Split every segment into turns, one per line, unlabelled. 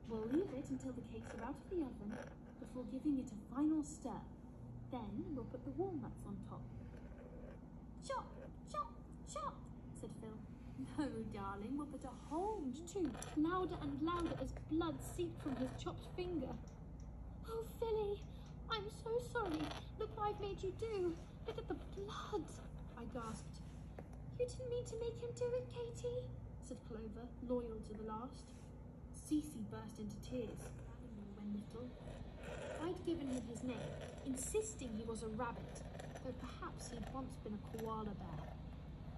We'll leave it until the cakes are out of the oven before giving it a final stir. Then we'll put the walnuts on top. Chop, chop, chop, said Phil. No, darling, we'll put a hold too, louder and louder as blood seeped from his chopped finger. Oh, Philly, I'm so sorry. Look what I've made you do. Look at the blood, I gasped. You didn't mean to make him do it, Katie, said Clover, loyal to the last. Cece burst into tears. When little, I'd given him his name, insisting he was a rabbit, though perhaps he'd once been a koala bear.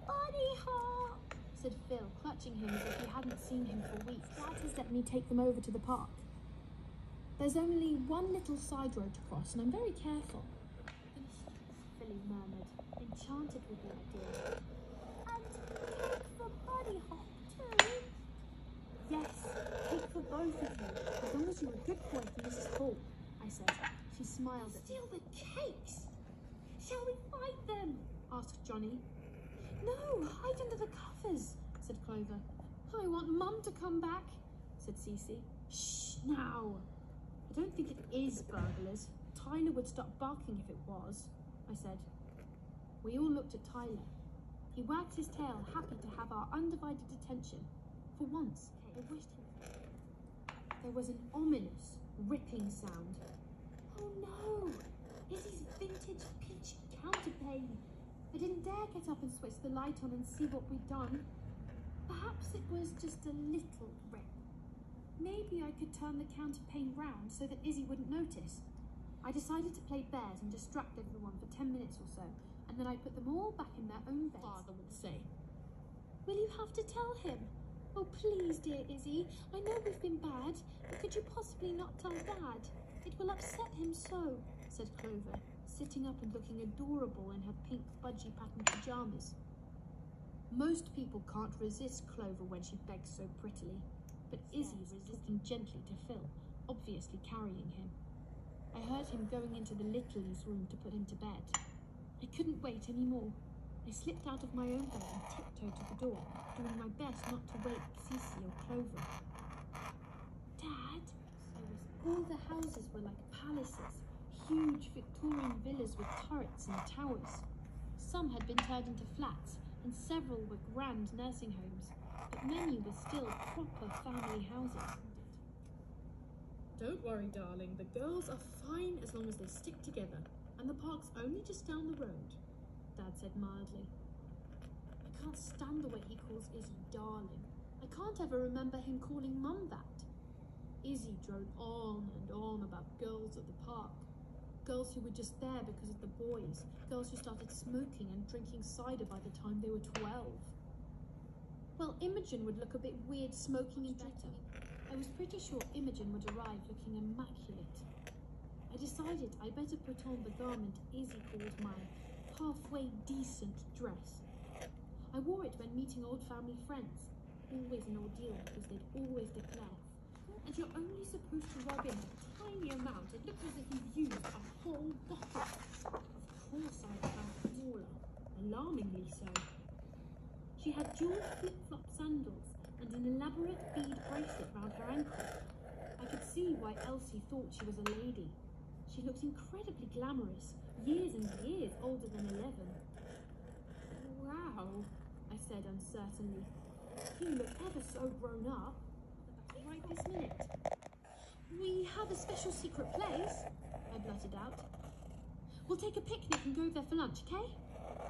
Buddy Hop, said Phil, clutching him as if he hadn't seen him for weeks. Dad has let me take them over to the park. There's only one little side road to cross, and I'm very careful. Philly murmured, enchanted with the idea. And cake for Buddy Hop too? Yes, cake for both of you, as long as you're a good boy for Mrs. Hall, I said. She smiled at me. Steal the cakes! Shall we fight them? Asked Johnny. No, hide under the covers, said Clover. I want Mum to come back, said Cece. Shh, now. I don't think it is burglars. Tyler would stop barking if it was, I said. We all looked at Tyler. He wagged his tail, happy to have our undivided attention. For once, I wished him. There was an ominous, ripping sound. Oh no! Izzy's vintage peachy counterpane. I didn't dare get up and switch the light on and see what we'd done. Perhaps it was just a little rip. Maybe I could turn the counterpane round so that Izzy wouldn't notice. I decided to play bears and distract everyone for 10 minutes or so, and then I'd put them all back in their own beds. Father would say. Will you have to tell him? Oh, please, dear Izzy. I know we've been bad, but could you possibly not tell Dad? It will upset him so, said Clover, sitting up and looking adorable in her pink budgie patterned pajamas. Most people can't resist Clover when she begs so prettily, but Izzy was looking gently to Phil, obviously carrying him. I heard him going into the Littleys' room to put him to bed. I couldn't wait any more. I slipped out of my own bed and tiptoed to the door, doing my best not to wake Cece or Clover. Dad, I whispered. All the houses were like palaces, huge Victorian villas with turrets and towers. Some had been turned into flats, and several were grand nursing homes, but many were still proper family houses.
Don't worry, darling. The girls are fine as long as they stick together, and the park's only just down the road, Dad said mildly. I can't stand the way he calls Izzy darling. I can't ever remember him calling Mum that. Izzy droned on and on about girls at the park. Girls who were just there because of the boys. Girls who started smoking and drinking cider by the time they were 12. Well, Imogen would look a bit weird smoking and drinking. I was pretty sure Imogen would arrive looking immaculate. I decided I better put on the garment Izzy called my halfway decent dress. I wore it when meeting old family friends, always an ordeal because they'd always declare, and you're only supposed to rub in a tiny amount. It looks as if you've used a whole bottle. Of course I felt smaller, alarmingly so. She had jeweled flip-flop sandals and an elaborate bead bracelet round her ankle. I could see why Elsie thought she was a lady. She looked incredibly glamorous, years and years older than 11. Wow, I said uncertainly. You look ever so grown up. Right this minute. We have a special secret place, I blurted out. We'll take a picnic and go there for lunch, okay?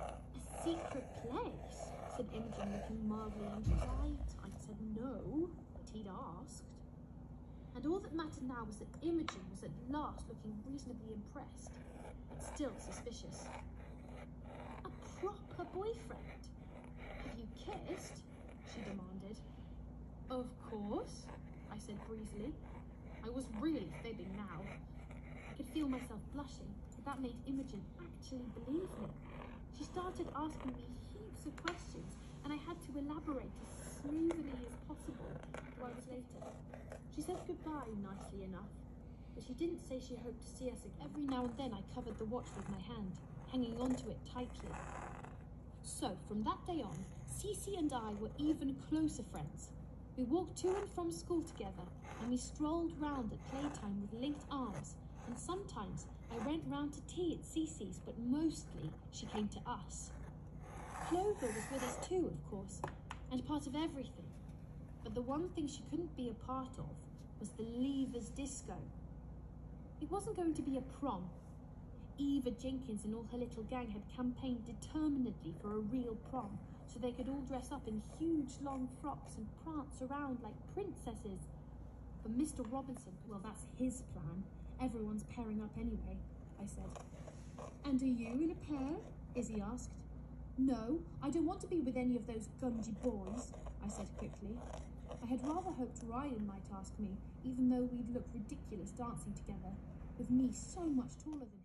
A secret place? Said Imogen, looking mildly anxious. I said no, but he'd asked. And all that mattered now was that Imogen was at last looking reasonably impressed, but still suspicious. A proper boyfriend? Have you kissed? She demanded. Of course, I said breezily. I was really fibbing now. I could feel myself blushing, but that made Imogen actually believe me. She started asking me heaps of questions, and I had to elaborate as smoothly as possible before I was later. She said goodbye nicely enough, but she didn't say she hoped to see us again. Every now and then I covered the watch with my hand, hanging onto it tightly. So, from that day on, Cece and I were even closer friends. We walked to and from school together, and we strolled round at playtime with linked arms, and sometimes I went round to tea at Cece's, but mostly she came to us. Clover was with us too, of course, and part of everything. But the one thing she couldn't be a part of was the Leavers Disco. It wasn't going to be a prom. Eva Jenkins and all her little gang had campaigned determinedly for a real prom, so they could all dress up in huge long frocks and prance around like princesses. But Mr. Robinson, well, that's his plan. Everyone's pairing up anyway, I said. And are you in a pair? Izzy asked. No, I don't want to be with any of those gungy boys, I said quickly. I had rather hoped Ryan might ask me, even though we'd look ridiculous dancing together, with me so much taller than